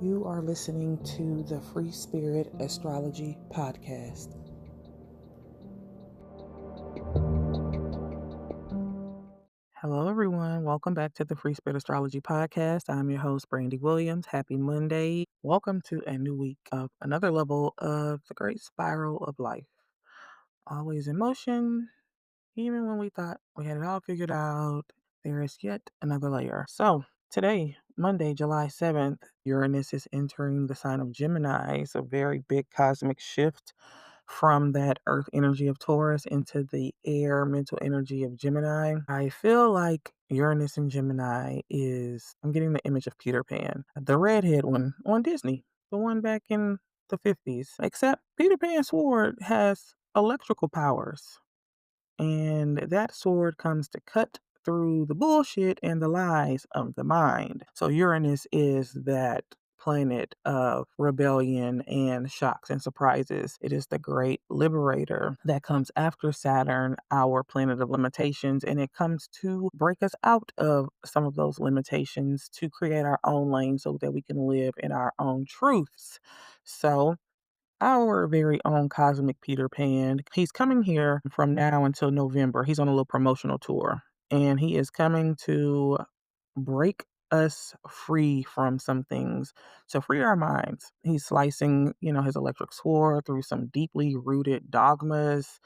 You are listening to the Free Spirit Astrology Podcast. Hello, everyone. Welcome back to the Free Spirit Astrology Podcast. I'm your host, Brandy Williams. Happy Monday. Welcome to a new week of another level of the great spiral of life. Always in motion, even when we thought we had it all figured out, there is yet another layer. So, today, Monday, July 7th, Uranus is entering the sign of Gemini. It's a very big cosmic shift from that earth energy of Taurus into the air mental energy of Gemini. I feel like Uranus and Gemini I'm getting the image of Peter Pan, the redhead one on Disney, the one back in the 50s. Except Peter Pan's sword has electrical powers. And that sword comes to cut through the bullshit and the lies of the mind. So Uranus is that planet of rebellion and shocks and surprises. It is the great liberator that comes after Saturn, our planet of limitations, and it comes to break us out of some of those limitations to create our own lane so that we can live in our own truths. So our very own cosmic Peter Pan. He's coming here from now until November. He's on a little promotional tour, and he is coming to break us free from some things to free our minds. He's slicing, his electric sword through some deeply rooted dogmas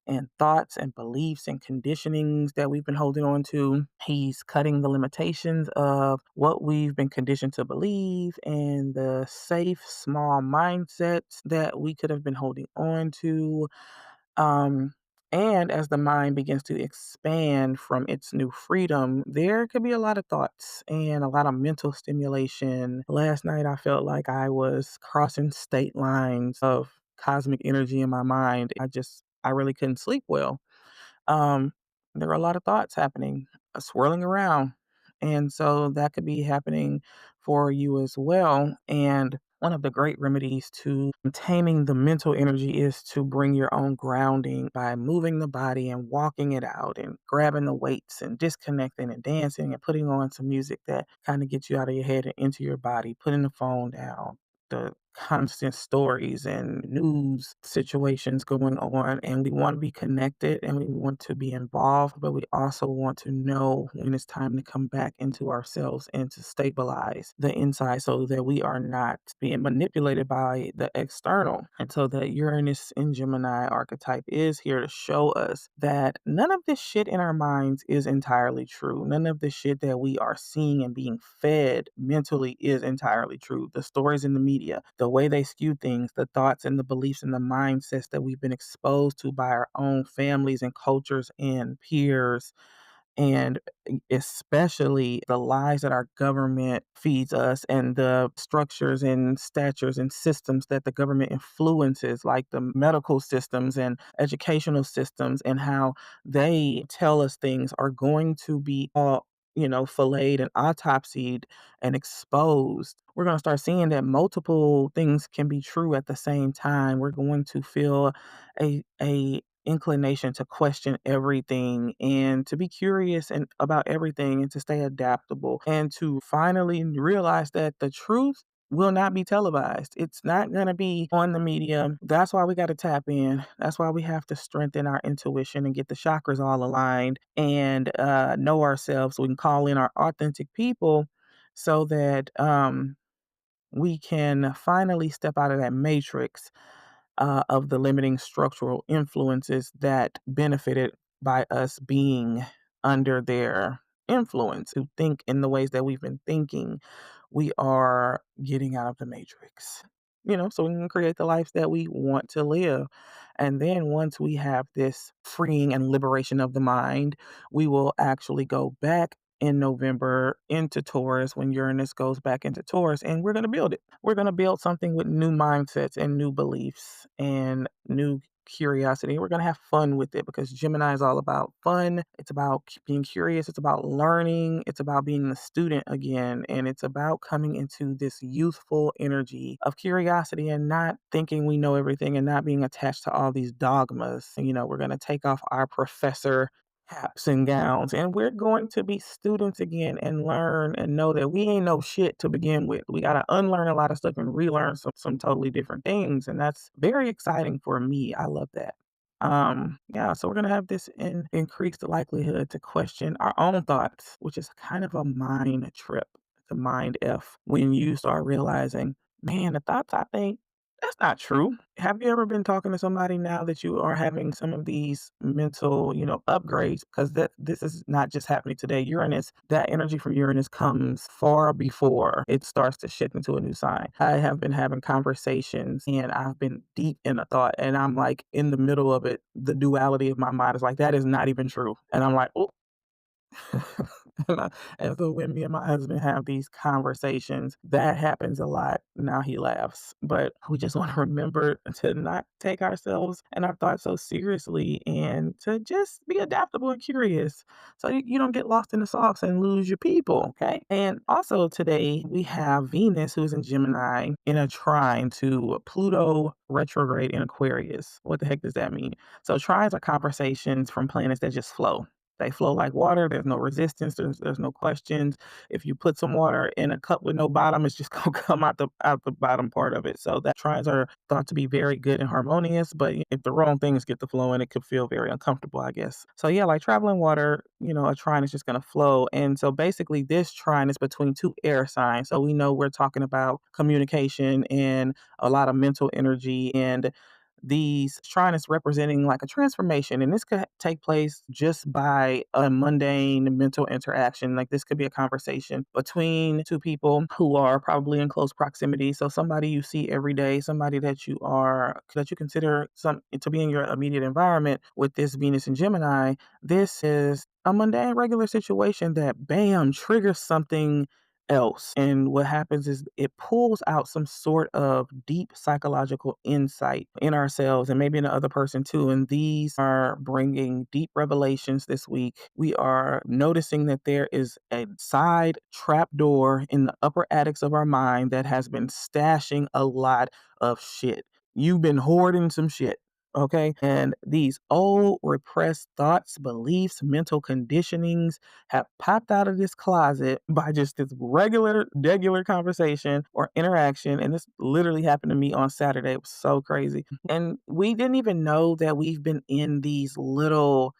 and thoughts and beliefs and conditionings that we've been holding on to. He's cutting the limitations of what we've been conditioned to believe and the safe, small mindsets that we could have been holding on to. Um, and as the mind begins to expand from its new freedom, there could be a lot of thoughts and a lot of mental stimulation. Last night, I felt like I was crossing state lines of cosmic energy in my mind. I really couldn't sleep well. Um, there were a lot of thoughts happening, swirling around. And so that could be happening for you as well. And one of the great remedies to taming the mental energy is to bring your own grounding by moving the body and walking it out and grabbing the weights and disconnecting and dancing and putting on some music that kind of gets you out of your head and into your body, putting the phone down, the constant stories and news situations going on, and we want to be connected and we want to be involved, but we also want to know when it's time to come back into ourselves and to stabilize the inside so that we are not being manipulated by the external. And so the Uranus in Gemini archetype is here to show us that none of this shit in our minds is entirely true. None of the shit that we are seeing and being fed mentally is entirely true. The stories in the media, the way they skew things, the thoughts and the beliefs and the mindsets that we've been exposed to by our own families and cultures and peers, and especially the lies that our government feeds us and the structures and statures and systems that the government influences, like the medical systems and educational systems, and how they tell us things are going to be all filleted and autopsied and exposed. We're going to start seeing that multiple things can be true at the same time. We're going to feel a inclination to question everything and to be curious and about everything and to stay adaptable and to finally realize that the truth will not be televised. It's not going to be on the media. That's why we got to tap in. That's why we have to strengthen our intuition and get the chakras all aligned and know ourselves so we can call in our authentic people so that we can finally step out of that matrix of the limiting structural influences that benefited by us being under their influence, who think in the ways that we've been thinking. We are getting out of the matrix, so we can create the life that we want to live. And then once we have this freeing and liberation of the mind, we will actually go back in November into Taurus when Uranus goes back into Taurus, and we're going to build it. We're going to build something with new mindsets and new beliefs and new curiosity. We're going to have fun with it because Gemini is all about fun. It's about being curious. It's about learning. It's about being the student again. And it's about coming into this youthful energy of curiosity and not thinking we know everything and not being attached to all these dogmas. We're going to take off our professor caps and gowns, and we're going to be students again and learn and know that we ain't no shit to begin with. We got to unlearn a lot of stuff and relearn some totally different things, and that's very exciting for me. I love that. Yeah, so we're gonna have this increase the likelihood to question our own thoughts, which is kind of a mind trip, the mind F, when you start realizing, man, the thoughts I think, that's not true. Have you ever been talking to somebody now that you are having some of these mental, upgrades? Because this is not just happening today. Uranus, that energy from Uranus comes far before it starts to shift into a new sign. I have been having conversations and I've been deep in a thought and I'm like in the middle of it. The duality of my mind is like, that is not even true. And I'm like, oh, and, and so when me and my husband have these conversations, that happens a lot. Now he laughs, but we just want to remember to not take ourselves and our thoughts so seriously and to just be adaptable and curious so you don't get lost in the sauce and lose your people. Okay. And also today we have Venus, who's in Gemini, in a trine to Pluto retrograde in Aquarius. What the heck does that mean? So trines are conversations from planets that just flow. They flow like water. There's no resistance. There's no questions. If you put some water in a cup with no bottom, it's just gonna come out the bottom part of it. So that trines are thought to be very good and harmonious, but if the wrong things get to flowing, it could feel very uncomfortable, I guess. So yeah, like traveling water, a trine is just gonna flow. And so basically this trine is between two air signs. So we know we're talking about communication and a lot of mental energy and these trine is representing like a transformation, and this could take place just by a mundane mental interaction. Like this could be a conversation between two people who are probably in close proximity. So somebody you see every day, somebody that you consider some to be in your immediate environment. With this Venus and Gemini, this is a mundane regular situation that bam triggers something else. And what happens is it pulls out some sort of deep psychological insight in ourselves and maybe in the other person too. And these are bringing deep revelations this week. We are noticing that there is a side trap door in the upper attics of our mind that has been stashing a lot of shit. You've been hoarding some shit. Okay. And these old repressed thoughts, beliefs, mental conditionings have popped out of this closet by just this regular conversation or interaction. And this literally happened to me on Saturday. It was so crazy. And we didn't even know that we've been in these little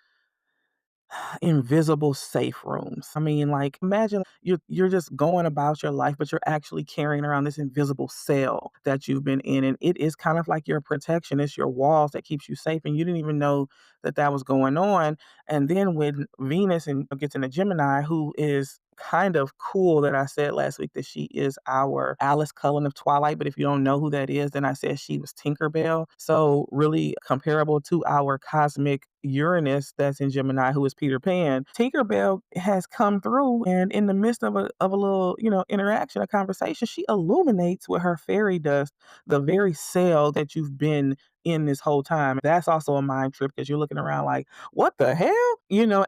invisible safe rooms. I mean, like imagine you're just going about your life, but you're actually carrying around this invisible cell that you've been in, and it is kind of like your protection. It's your walls that keeps you safe, and you didn't even know that that was going on. And then when Venus and gets into Gemini, who is kind of cool that I said last week that she is our Alice Cullen of Twilight. But if you don't know who that is, then I said she was Tinkerbell. So really comparable to our cosmic Uranus that's in Gemini, who is Peter Pan. Tinkerbell has come through and in the midst of a little, interaction, a conversation, she illuminates with her fairy dust the very cell that you've been in this whole time. That's also a mind trip because you're looking around like, what the hell?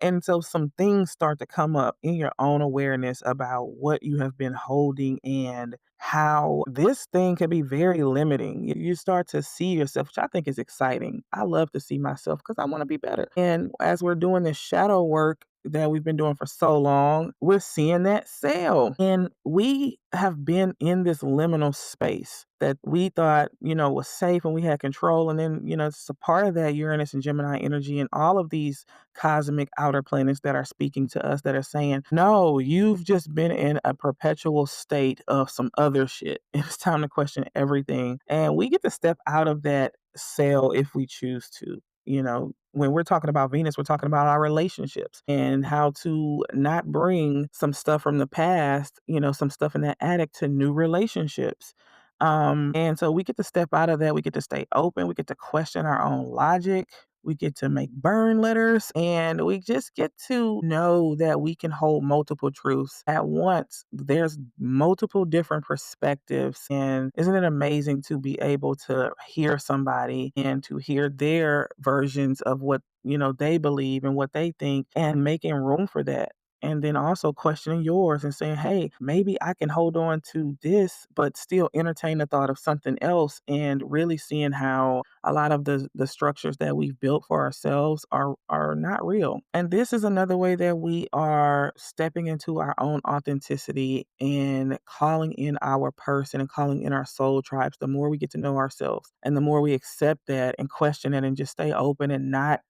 And so some things start to come up in your own awareness about what you have been holding and how this thing can be very limiting. You start to see yourself, which I think is exciting. I love to see myself because I want to be better. And as we're doing this shadow work, that we've been doing for so long, we're seeing that sale. And we have been in this liminal space that we thought, was safe and we had control. And then, it's a part of that Uranus and Gemini energy and all of these cosmic outer planets that are speaking to us that are saying, no, you've just been in a perpetual state of some other shit. It's time to question everything. And we get to step out of that cell if we choose to. When we're talking about Venus, we're talking about our relationships and how to not bring some stuff from the past, some stuff in that attic to new relationships. And so we get to step out of that. We get to stay open. We get to question our own logic. We get to make burn letters and we just get to know that we can hold multiple truths at once. There's multiple different perspectives. And isn't it amazing to be able to hear somebody and to hear their versions of what, they believe and what they think and making room for that? and then also questioning yours and saying, hey, maybe I can hold on to this, but still entertain the thought of something else, and really seeing how a lot of the structures that we've built for ourselves are not real. And this is another way that we are stepping into our own authenticity and calling in our person and calling in our soul tribes. The more we get to know ourselves and the more we accept that and question it and just stay open and not,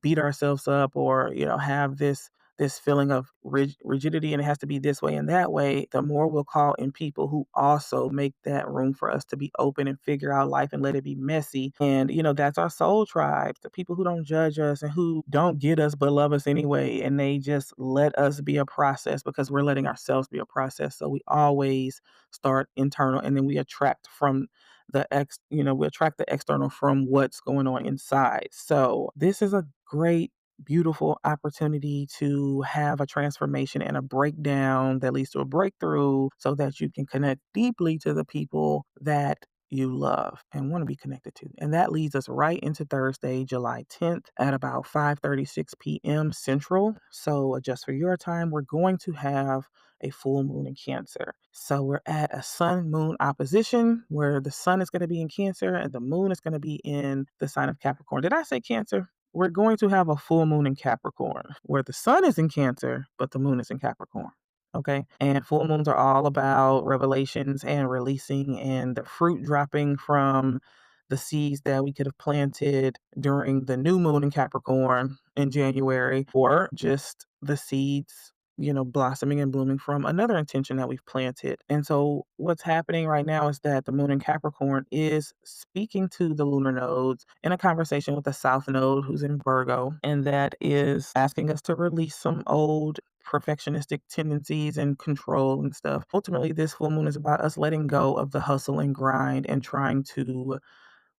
beat ourselves up or, have this feeling of rigidity and it has to be this way and that way, the more we'll call in people who also make that room for us to be open and figure out life and let it be messy. And, that's our soul tribe, the people who don't judge us and who don't get us but love us anyway. And they just let us be a process because we're letting ourselves be a process. So we always start internal and then we attract from we attract the external from what's going on inside. So this is a great beautiful opportunity to have a transformation and a breakdown that leads to a breakthrough so that you can connect deeply to the people that you love and want to be connected to. And that leads us right into Thursday, July 10th at about 5:36 p.m. Central. So just for your time, we're going to have a full moon in Cancer. So we're at a sun moon opposition where the sun is going to be in Cancer and the moon is going to be in the sign of Capricorn. Did I say Cancer? We're going to have a full moon in Capricorn where the sun is in Cancer, but the moon is in Capricorn. Okay. And full moons are all about revelations and releasing and the fruit dropping from the seeds that we could have planted during the new moon in Capricorn in January, or just the seeds, blossoming and blooming from another intention that we've planted. And so what's happening right now is that the moon in Capricorn is speaking to the lunar nodes in a conversation with the south node who's in Virgo, and that is asking us to release some old perfectionistic tendencies and control and stuff. Ultimately, this full moon is about us letting go of the hustle and grind and trying to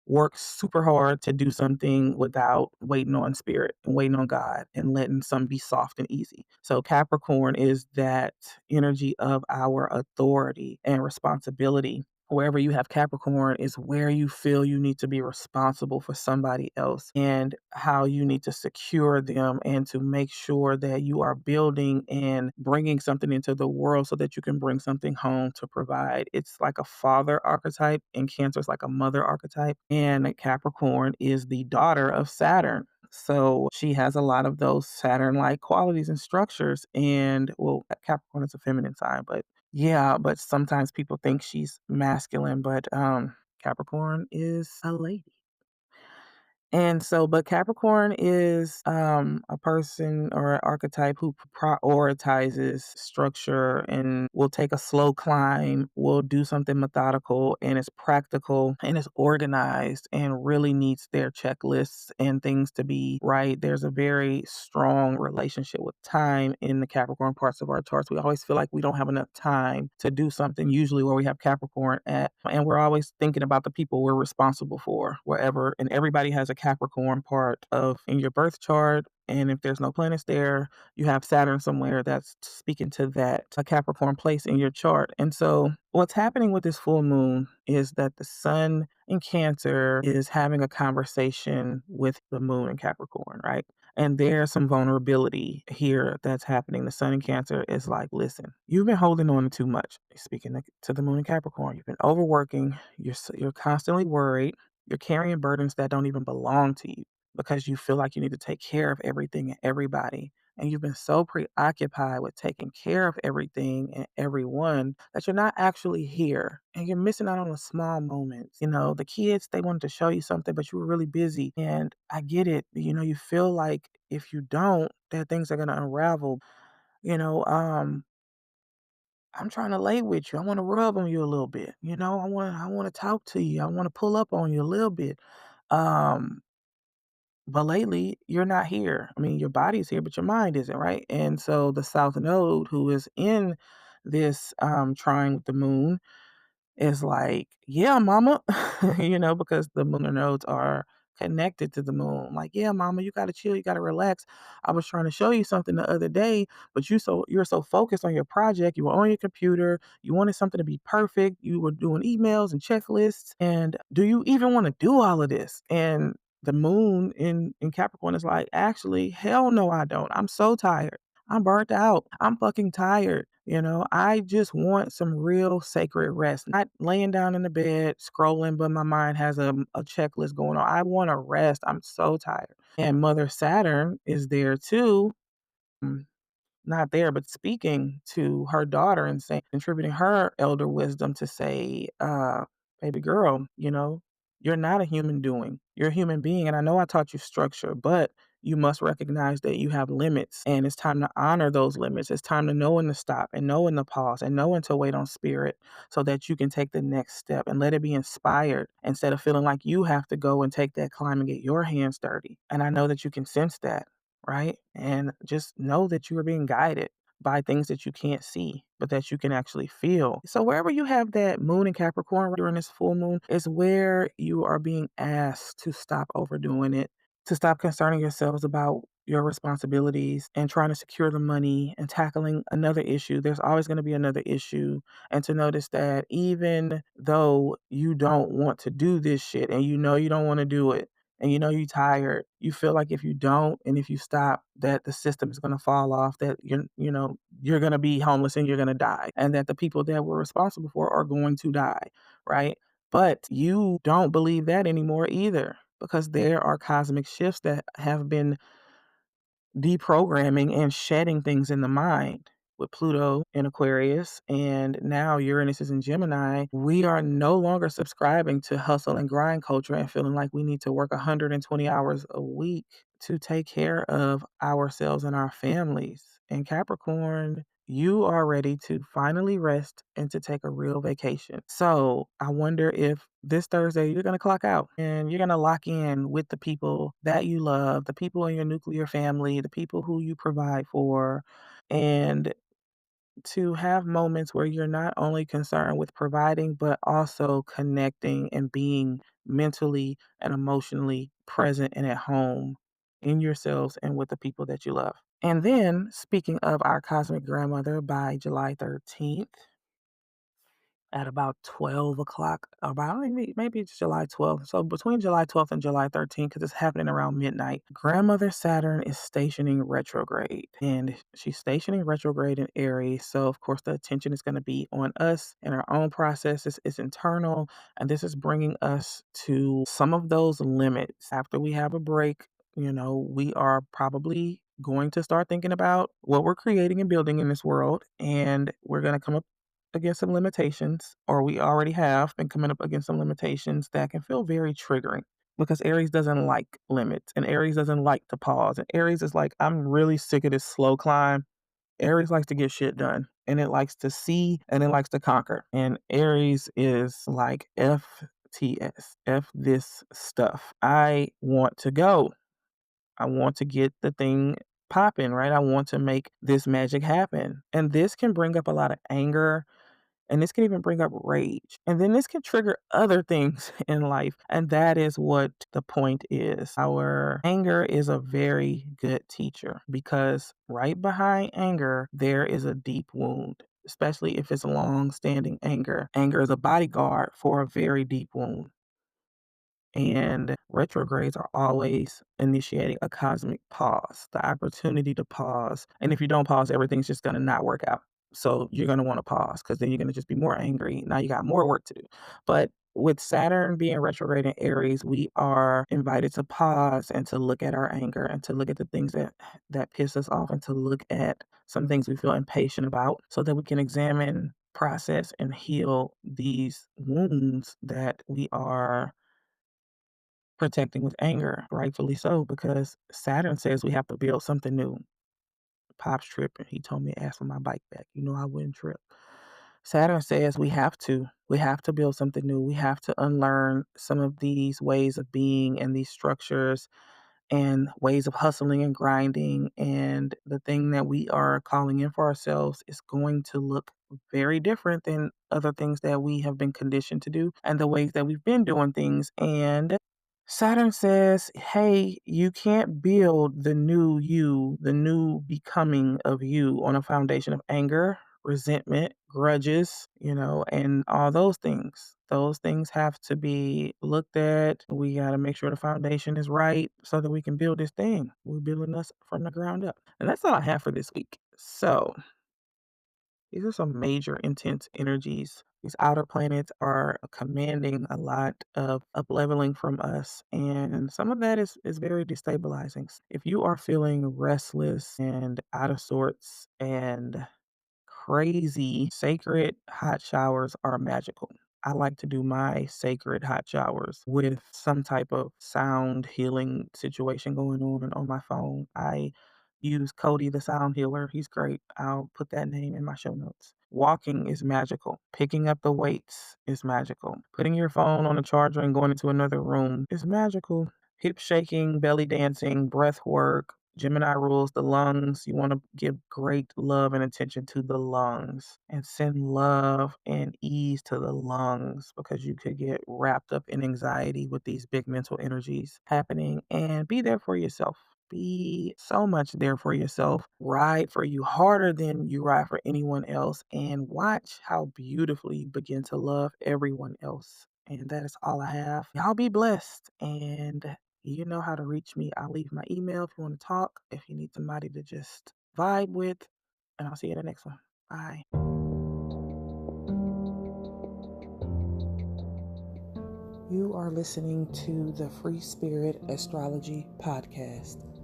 work super hard to do something without waiting on spirit and waiting on God and letting some be soft and easy. So Capricorn is that energy of our authority and responsibility. Wherever you have Capricorn is where you feel you need to be responsible for somebody else and how you need to secure them and to make sure that you are building and bringing something into the world so that you can bring something home to provide. It's like a father archetype, and Cancer is like a mother archetype. And Capricorn is the daughter of Saturn. So she has a lot of those Saturn like qualities and structures. And well, Capricorn is a feminine sign, but yeah, but sometimes people think she's masculine, but Capricorn is a lady. And so, but Capricorn is a person or an archetype who prioritizes structure and will take a slow climb, will do something methodical and is practical and is organized and really needs their checklists and things to be right. There's a very strong relationship with time in the Capricorn parts of our charts. We always feel like we don't have enough time to do something, usually where we have Capricorn at, and we're always thinking about the people we're responsible for wherever, and everybody has a Capricorn part of in your birth chart. And if there's no planets there, you have Saturn somewhere that's speaking to that, a Capricorn place in your chart. And so what's happening with this full moon is that the sun in Cancer is having a conversation with the moon in Capricorn, right? And there's some vulnerability here that's happening. The sun in Cancer is like, listen, you've been holding on to too much. Speaking to the moon in Capricorn, you've been overworking. You're constantly worried. You're carrying burdens that don't even belong to you because you feel like you need to take care of everything and everybody. And you've been so preoccupied with taking care of everything and everyone that you're not actually here. And you're missing out on the small moments. The kids, they wanted to show you something, but you were really busy. And I get it. You feel like if you don't, that things are going to unravel. You know, um, I'm trying to lay with you. I want to rub on you a little bit. I want to talk to you. I want to pull up on you a little bit. Um, but lately, you're not here. I mean, your body's here, but your mind isn't, right? And so the South Node, who is in this trine with the moon, is like, yeah, mama, because the lunar nodes are connected to the moon. Like, yeah, mama, you gotta chill, you gotta relax. I was trying to show you something the other day, but you're so focused on your project, you were on your computer, you wanted something to be perfect, you were doing emails and checklists, and do you even want to do all of this? And the moon in Capricorn is like, actually, hell no, I don't. I'm so tired. I'm burnt out. I'm fucking tired. I just want some real sacred rest, not laying down in the bed scrolling, but my mind has a checklist going on. I want to rest. I'm so tired. And Mother Saturn is there too. mm, Not there, but speaking to her daughter and saying, contributing her elder wisdom to say, baby girl, you're not a human doing. You're a human being. And I know I taught you structure, but you must recognize that you have limits and it's time to honor those limits. It's time to know when to stop and know when to pause and know when to wait on spirit so that you can take the next step and let it be inspired instead of feeling like you have to go and take that climb and get your hands dirty. And I know that you can sense that, right? And just know that you are being guided by things that you can't see, but that you can actually feel. So wherever you have that moon in Capricorn during this full moon is where you are being asked to stop overdoing it, to stop concerning yourselves about your responsibilities and trying to secure the money and tackling another issue. There's always going to be another issue. And to notice that even though you don't want to do this shit and you don't want to do it, and you're tired, you feel like if you don't and if you stop, that the system is going to fall off, that you're going to be homeless and you're going to die, and that the people that we're responsible for are going to die, right? But you don't believe that anymore either, because there are cosmic shifts that have been deprogramming and shedding things in the mind. With Pluto in Aquarius and now Uranus is in Gemini, we are no longer subscribing to hustle and grind culture and feeling like we need to work 120 hours a week to take care of ourselves and our families. In Capricorn, you are ready to finally rest and to take a real vacation. So I wonder if this Thursday you're going to clock out and you're going to lock in with the people that you love, the people in your nuclear family, the people who you provide for, and to have moments where you're not only concerned with providing, but also connecting and being mentally and emotionally present and at home in yourselves and with the people that you love. And then, speaking of our cosmic grandmother, by July 13th, at about 12 o'clock, about maybe it's July 12th. So between July 12th and July 13th, because it's happening around midnight, Grandmother Saturn is stationing retrograde. And she's stationing retrograde in Aries. So, of course, the attention is going to be on us and our own processes. It's internal. And this is bringing us to some of those limits. After we have a break, we are probably going to start thinking about what we're creating and building in this world. And we're going to come up against some limitations, or we already have been coming up against some limitations that can feel very triggering because Aries doesn't like limits and Aries doesn't like to pause. And Aries is like, I'm really sick of this slow climb. Aries likes to get shit done and it likes to see and it likes to conquer. And Aries is like, F this stuff. I want to go. I want to get the thing popping, right? I want to make this magic happen. And this can bring up a lot of anger, and this can even bring up rage. And then this can trigger other things in life. And that is what the point is. Our anger is a very good teacher because right behind anger, there is a deep wound, especially if it's long standing anger. Anger is a bodyguard for a very deep wound. And retrogrades are always initiating a cosmic pause, the opportunity to pause. And if you don't pause, everything's just going to not work out. So you're going to want to pause because then you're going to just be more angry. Now you got more work to do. But with Saturn being retrograde in Aries, we are invited to pause and to look at our anger and to look at the things that piss us off and to look at some things we feel impatient about so that we can examine, process, and heal these wounds that we are protecting with anger, rightfully so, because Saturn says we have to build something new. Pop's tripping. He told me to ask for my bike back. I wouldn't trip. Saturn says we have to. We have to build something new. We have to unlearn some of these ways of being and these structures and ways of hustling and grinding. And the thing that we are calling in for ourselves is going to look very different than other things that we have been conditioned to do and the ways that we've been doing things. And Saturn says, hey, you can't build the new you, the new becoming of you on a foundation of anger, resentment, grudges, and all those things. Those things have to be looked at. We got to make sure the foundation is right so that we can build this thing. We're building us from the ground up. And that's all I have for this week. So these are some major intense energies. These outer planets are commanding a lot of up-leveling from us, and some of that is very destabilizing. If you are feeling restless and out of sorts and crazy, sacred hot showers are magical. I like to do my sacred hot showers with some type of sound healing situation going on my phone. I use Cody the sound healer. He's great. I'll put that name in my show notes. Walking is magical. Picking up the weights is magical. Putting your phone on a charger and going into another room is magical. Hip shaking, belly dancing, breath work, Gemini rules the lungs. You want to give great love and attention to the lungs and send love and ease to the lungs because you could get wrapped up in anxiety with these big mental energies happening, and be there for yourself. Be so much there for yourself. Ride for you harder than you ride for anyone else, and watch how beautifully you begin to love everyone else. And that is all I have. Y'all be blessed, and you know how to reach me. I'll leave my email if you want to talk, if you need somebody to just vibe with, and I'll see you in the next one. Bye. You are listening to the Free Spirit Astrology Podcast.